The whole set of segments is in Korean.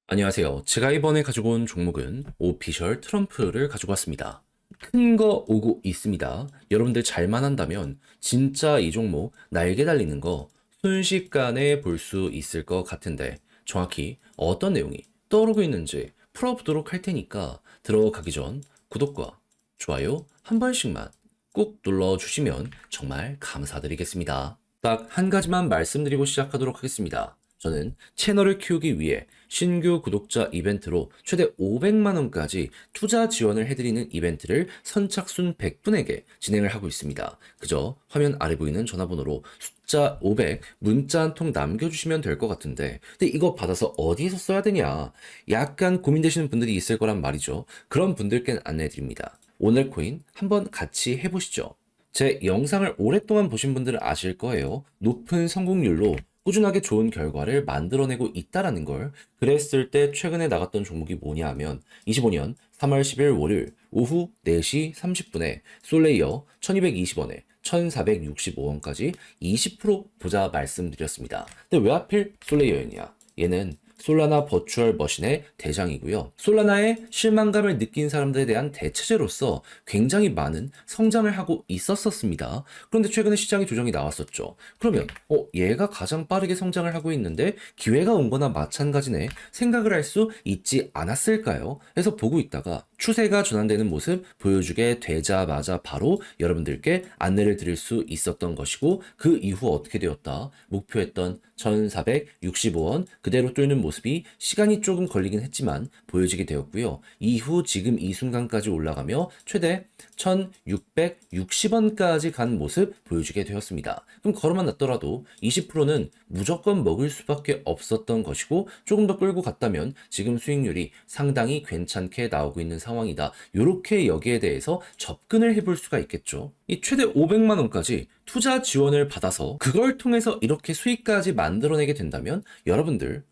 안녕하세요. 제가 이번에 가지고 온 종목은 오피셜 트럼프를 가지고 왔습니다. 큰 거 오고 있습니다. 여러분들 잘만 한다면 진짜 이 종목 날개 달리는 거 순식간에 볼 수 있을 것 같은데 정확히 어떤 내용이 떠오르고 있는지 풀어보도록 할 테니까 들어가기 전 구독과 좋아요 한 번씩만 꾹 눌러주시면 정말 감사드리겠습니다. 딱 한 가지만 말씀드리고 시작하도록 하겠습니다. 저는 채널을 키우기 위해 신규 구독자 이벤트로 최대 500만원까지 투자 지원을 해드리는 이벤트를 선착순 100분에게 진행을 하고 있습니다. 그저 화면 아래 보이는 전화번호로 숫자 500 문자 한 통 남겨주시면 될 것 같은데, 근데 이거 받아서 어디에서 써야 되냐? 약간 고민되시는 분들이 있을 거란 말이죠. 그런 분들께 안내해드립니다. 오늘 코인 한번 같이 해보시죠. 제 영상을 오랫동안 보신 분들은 아실 거예요. 높은 성공률로 꾸준하게 좋은 결과를 만들어내고 있다라는 걸. 그랬을 때 최근에 나갔던 종목이 뭐냐 하면 25년 3월 10일 월요일 오후 4시 30분에 솔레이어 1220원에 1465원까지 20% 보자 말씀드렸습니다. 근데 왜 하필 솔레이어였냐? 얘는 솔라나 버추얼 머신의 대장이고요. 솔라나의 실망감을 느낀 사람들에 대한 대체제로서 굉장히 많은 성장을 하고 있었습니다. 그런데 최근에 시장의 조정이 나왔었죠. 그러면 얘가 가장 빠르게 성장을 하고 있는데 기회가 온 거나 마찬가지네 생각을 할 수 있지 않았을까요? 해서 보고 있다가 추세가 전환되는 모습 보여주게 되자마자 바로 여러분들께 안내를 드릴 수 있었던 것이고, 그 이후 어떻게 되었다? 목표했던 1465원 그대로 뚫는 모습이 시간이 조금 걸리긴 했지만 보여지게 되었고요. 이후 지금 이 순간까지 올라가며 최대 1660원까지 간 모습 보여주게 되었습니다. 그럼 걸어만 놨더라도 20%는 무조건 먹을 수밖에 없었던 것이고, 조금 더 끌고 갔다면 지금 수익률이 상당히 괜찮게 나오고 있는 상황이다. 이렇게 여기에 대해서 접근을 해볼 수가 있겠죠. 이 최대 500만 원까지 투자 지원을 받아서 그걸 통해서 이렇게 수익까지 만들어내게 된다면 여러분들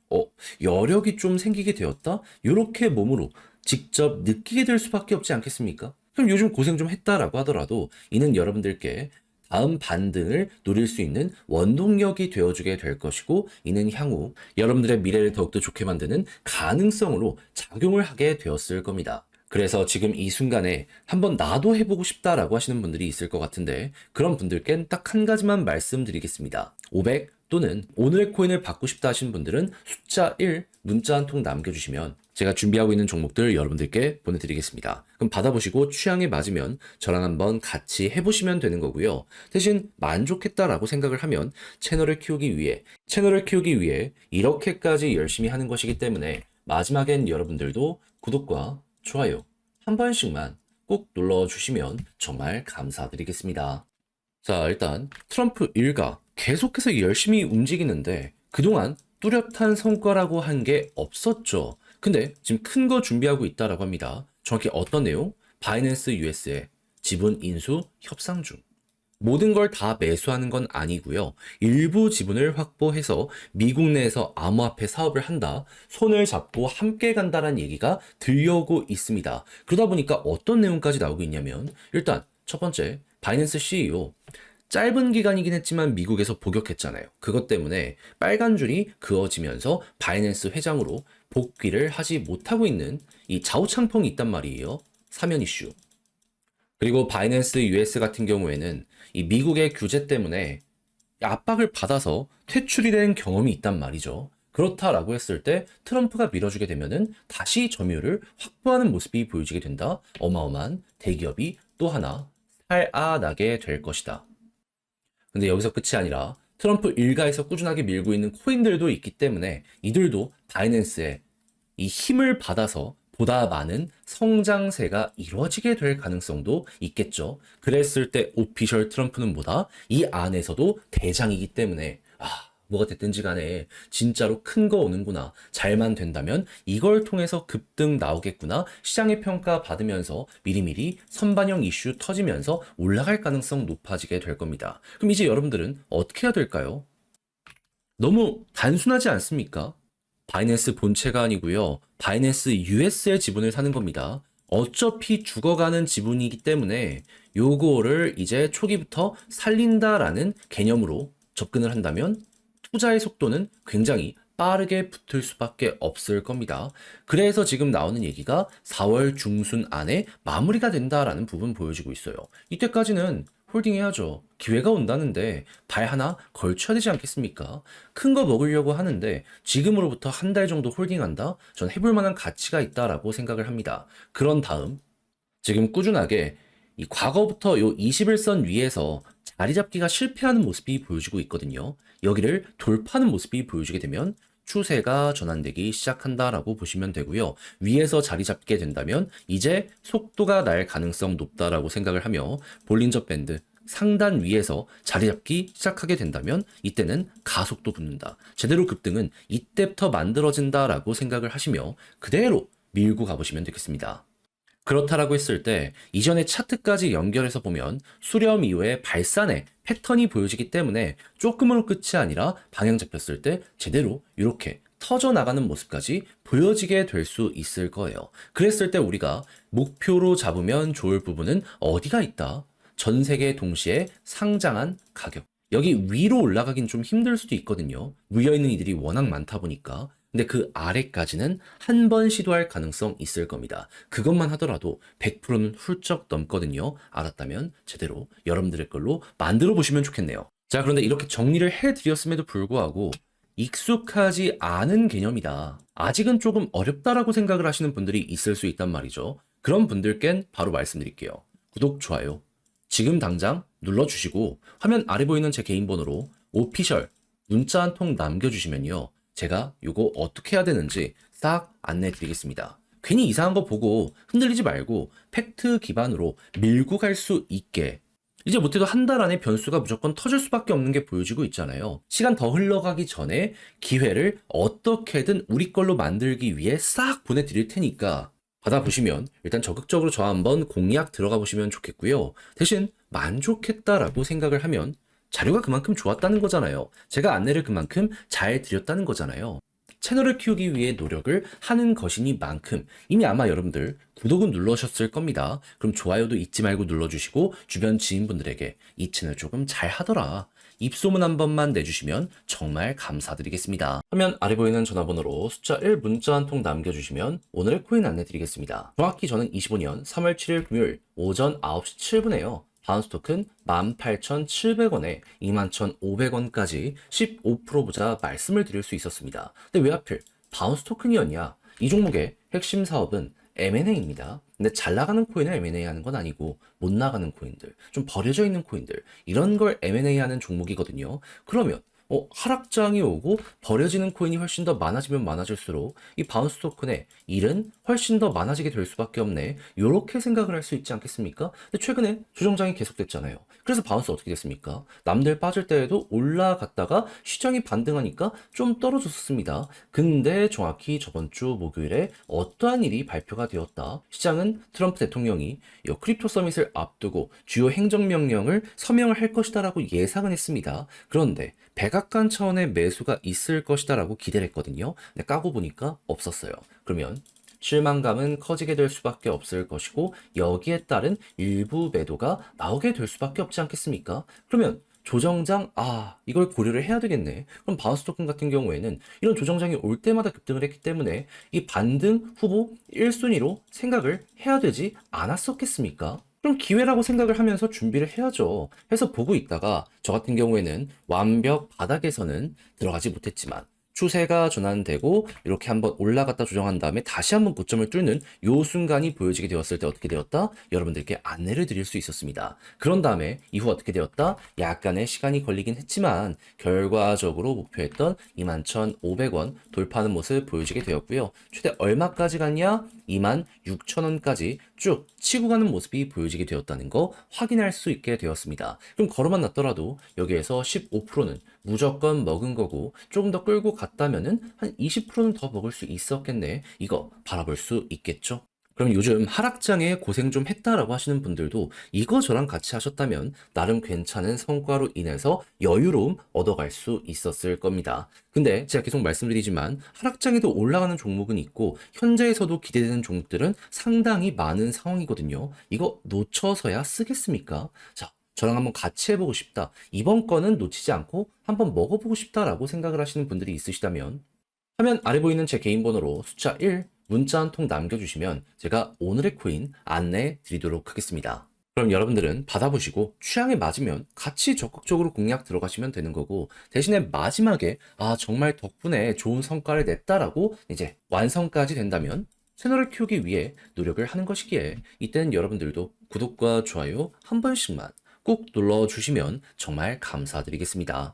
여력이 좀 생기게 되었다? 이렇게 몸으로 직접 느끼게 될 수밖에 없지 않겠습니까? 그럼 요즘 고생 좀 했다라고 하더라도 이는 여러분들께 다음 반등을 노릴 수 있는 원동력이 되어주게 될 것이고, 이는 향후 여러분들의 미래를 더욱더 좋게 만드는 가능성으로 작용을 하게 되었을 겁니다. 그래서 지금 이 순간에 한번 나도 해보고 싶다라고 하시는 분들이 있을 것 같은데, 그런 분들께는 딱 한 가지만 말씀드리겠습니다. 500 또는 오늘의 코인을 받고 싶다 하시는 분들은 숫자 1 문자 한 통 남겨주시면 제가 준비하고 있는 종목들 여러분들께 보내드리겠습니다. 그럼 받아보시고 취향에 맞으면 저랑 한번 같이 해보시면 되는 거고요. 대신 만족했다라고 생각을 하면 채널을 키우기 위해 이렇게까지 열심히 하는 것이기 때문에 마지막엔 여러분들도 구독과 좋아요 한 번씩만 꼭 눌러주시면 정말 감사드리겠습니다. 자, 일단 트럼프 일가 계속해서 열심히 움직이는데 그동안 뚜렷한 성과라고 한 게 없었죠. 근데 지금 큰 거 준비하고 있다라고 합니다. 정확히 어떤 내용? 바이낸스 US에 지분 인수 협상 중. 모든 걸 다 매수하는 건 아니고요. 일부 지분을 확보해서 미국 내에서 암호화폐 사업을 한다, 손을 잡고 함께 간다라는 얘기가 들려오고 있습니다. 그러다 보니까 어떤 내용까지 나오고 있냐면, 일단 첫 번째, 바이낸스 CEO 짧은 기간이긴 했지만 미국에서 복역했잖아요. 그것 때문에 빨간 줄이 그어지면서 바이낸스 회장으로 복귀를 하지 못하고 있는 이 좌우창펑이 있단 말이에요. 사면 이슈. 그리고 바이낸스 US 같은 경우에는 이 미국의 규제 때문에 압박을 받아서 퇴출이 된 경험이 있단 말이죠. 그렇다라고 했을 때 트럼프가 밀어주게 되면은 다시 점유율을 확보하는 모습이 보여지게 된다. 어마어마한 대기업이 또 하나 살아나게 될 것이다. 근데 여기서 끝이 아니라 트럼프 일가에서 꾸준하게 밀고 있는 코인들도 있기 때문에 이들도 바이낸스에 이 힘을 받아서 보다 많은 성장세가 이루어지게 될 가능성도 있겠죠. 그랬을 때 오피셜 트럼프는 뭐다? 이 안에서도 대장이기 때문에 뭐가 됐든지 간에 진짜로 큰 거 오는구나. 잘만 된다면 이걸 통해서 급등 나오겠구나. 시장의 평가 받으면서 미리미리 선반영 이슈 터지면서 올라갈 가능성 높아지게 될 겁니다. 그럼 이제 여러분들은 어떻게 해야 될까요? 너무 단순하지 않습니까? 바이낸스 본체가 아니고요. 바이낸스 US의 지분을 사는 겁니다. 어차피 죽어가는 지분이기 때문에 요거를 이제 초기부터 살린다라는 개념으로 접근을 한다면 투자의 속도는 굉장히 빠르게 붙을 수밖에 없을 겁니다. 그래서 지금 나오는 얘기가 4월 중순 안에 마무리가 된다라는 부분 보여지고 있어요. 이때까지는 홀딩해야죠. 기회가 온다는데 발 하나 걸쳐야 되지 않겠습니까? 큰 거 먹으려고 하는데 지금으로부터 한 달 정도 홀딩한다? 전 해볼 만한 가치가 있다라고 생각을 합니다. 그런 다음 지금 꾸준하게 이 과거부터 요 21선 위에서 자리 잡기가 실패하는 모습이 보여지고 있거든요. 여기를 돌파하는 모습이 보여지게 되면 추세가 전환되기 시작한다라고 보시면 되고요. 위에서 자리 잡게 된다면 이제 속도가 날 가능성 높다라고 생각을 하며 볼린저 밴드 상단 위에서 자리 잡기 시작하게 된다면 이때는 가속도 붙는다. 제대로 급등은 이때부터 만들어진다라고 생각을 하시며 그대로 밀고 가보시면 되겠습니다. 그렇다라고 했을 때 이전의 차트까지 연결해서 보면 수렴 이후에 발산의 패턴이 보여지기 때문에 조금으로 끝이 아니라 방향 잡혔을 때 제대로 이렇게 터져나가는 모습까지 보여지게 될 수 있을 거예요. 그랬을 때 우리가 목표로 잡으면 좋을 부분은 어디가 있다? 전 세계 동시에 상장한 가격. 여기 위로 올라가긴 좀 힘들 수도 있거든요. 물려있는 이들이 워낙 많다 보니까. 근데 그 아래까지는 한 번 시도할 가능성 있을 겁니다. 그것만 하더라도 100%는 훌쩍 넘거든요. 알았다면 제대로 여러분들의 걸로 만들어 보시면 좋겠네요. 자, 그런데 이렇게 정리를 해드렸음에도 불구하고 익숙하지 않은 개념이다. 아직은 조금 어렵다라고 생각을 하시는 분들이 있을 수 있단 말이죠. 그런 분들껜 바로 말씀드릴게요. 구독, 좋아요. 지금 당장 눌러주시고 화면 아래 보이는 제 개인 번호로 오피셜 문자 한 통 남겨주시면요. 제가 요거 어떻게 해야 되는지 싹 안내해 드리겠습니다. 괜히 이상한 거 보고 흔들리지 말고 팩트 기반으로 밀고 갈 수 있게 이제 못해도 한 달 안에 변수가 무조건 터질 수밖에 없는 게 보여지고 있잖아요. 시간 더 흘러가기 전에 기회를 어떻게든 우리 걸로 만들기 위해 싹 보내드릴 테니까 받아보시면 일단 적극적으로 저 한번 공략 들어가 보시면 좋겠고요. 대신 만족했다라고 생각을 하면 자료가 그만큼 좋았다는 거잖아요. 제가 안내를 그만큼 잘 드렸다는 거잖아요. 채널을 키우기 위해 노력을 하는 것이니만큼 이미 아마 여러분들 구독은 눌러주셨을 겁니다. 그럼 좋아요도 잊지 말고 눌러주시고 주변 지인분들에게 이 채널 조금 잘 하더라. 입소문 한 번만 내주시면 정말 감사드리겠습니다. 화면 아래 보이는 전화번호로 숫자 1 문자 한 통 남겨주시면 오늘의 코인 안내 드리겠습니다. 정확히 저는 25년 3월 7일 금요일 오전 9시 7분에요. 바운스 토큰 18,700원에 21,500원까지 15% 보자 말씀을 드릴 수 있었습니다. 근데 왜 하필 바운스 토큰이었냐? 이 종목의 핵심 사업은 M&A입니다. 근데 잘 나가는 코인을 M&A 하는 건 아니고 못 나가는 코인들, 좀 버려져 있는 코인들 이런 걸 M&A 하는 종목이거든요. 그러면 하락장이 오고 버려지는 코인이 훨씬 더 많아지면 많아질수록 이 바운스 토큰의 일은 훨씬 더 많아지게 될 수밖에 없네. 요렇게 생각을 할 수 있지 않겠습니까? 근데 최근에 조정장이 계속됐잖아요. 그래서 바운스 어떻게 됐습니까? 남들 빠질 때에도 올라갔다가 시장이 반등하니까 좀 떨어졌습니다. 근데 정확히 저번 주 목요일에 어떠한 일이 발표가 되었다. 시장은 트럼프 대통령이 이 크립토 서밋을 앞두고 주요 행정명령을 서명을 할 것이다라고 예상은 했습니다. 그런데 백악관 차원의 매수가 있을 것이다라고 기대를 했거든요. 근데 까고 보니까 없었어요. 그러면 실망감은 커지게 될 수밖에 없을 것이고 여기에 따른 일부 매도가 나오게 될 수밖에 없지 않겠습니까? 그러면 조정장, 이걸 고려를 해야 되겠네. 그럼 바운스 토큰 같은 경우에는 이런 조정장이 올 때마다 급등을 했기 때문에 이 반등 후보 1순위로 생각을 해야 되지 않았었겠습니까? 그럼 기회라고 생각을 하면서 준비를 해야죠. 해서 보고 있다가 저 같은 경우에는 완벽 바닥에서는 들어가지 못했지만 추세가 전환되고 이렇게 한번 올라갔다 조정한 다음에 다시 한번 고점을 뚫는 요 순간이 보여지게 되었을 때 어떻게 되었다? 여러분들께 안내를 드릴 수 있었습니다. 그런 다음에 이후 어떻게 되었다? 약간의 시간이 걸리긴 했지만 결과적으로 목표했던 21,500원 돌파하는 모습 보여지게 되었고요. 최대 얼마까지 갔냐? 26,000원까지 쭉 치고 가는 모습이 보여지게 되었다는 거 확인할 수 있게 되었습니다. 그럼 걸어만 놨더라도 여기에서 15%는 무조건 먹은 거고 조금 더 끌고 갔다면은 한 20%는 더 먹을 수 있었겠네. 이거 바라볼 수 있겠죠? 그럼 요즘 하락장에 고생 좀 했다라고 하시는 분들도 이거 저랑 같이 하셨다면 나름 괜찮은 성과로 인해서 여유로움 얻어갈 수 있었을 겁니다. 근데 제가 계속 말씀드리지만 하락장에도 올라가는 종목은 있고 현재에서도 기대되는 종목들은 상당히 많은 상황이거든요. 이거 놓쳐서야 쓰겠습니까? 자, 저랑 한번 같이 해보고 싶다. 이번 거는 놓치지 않고 한번 먹어보고 싶다라고 생각을 하시는 분들이 있으시다면 화면 아래 보이는 제 개인 번호로 숫자 1 문자 한 통 남겨주시면 제가 오늘의 코인 안내해 드리도록 하겠습니다. 그럼 여러분들은 받아보시고 취향에 맞으면 같이 적극적으로 공략 들어가시면 되는 거고, 대신에 마지막에 정말 덕분에 좋은 성과를 냈다라고 이제 완성까지 된다면 채널을 키우기 위해 노력을 하는 것이기에 이때는 여러분들도 구독과 좋아요 한 번씩만 꼭 눌러주시면 정말 감사드리겠습니다.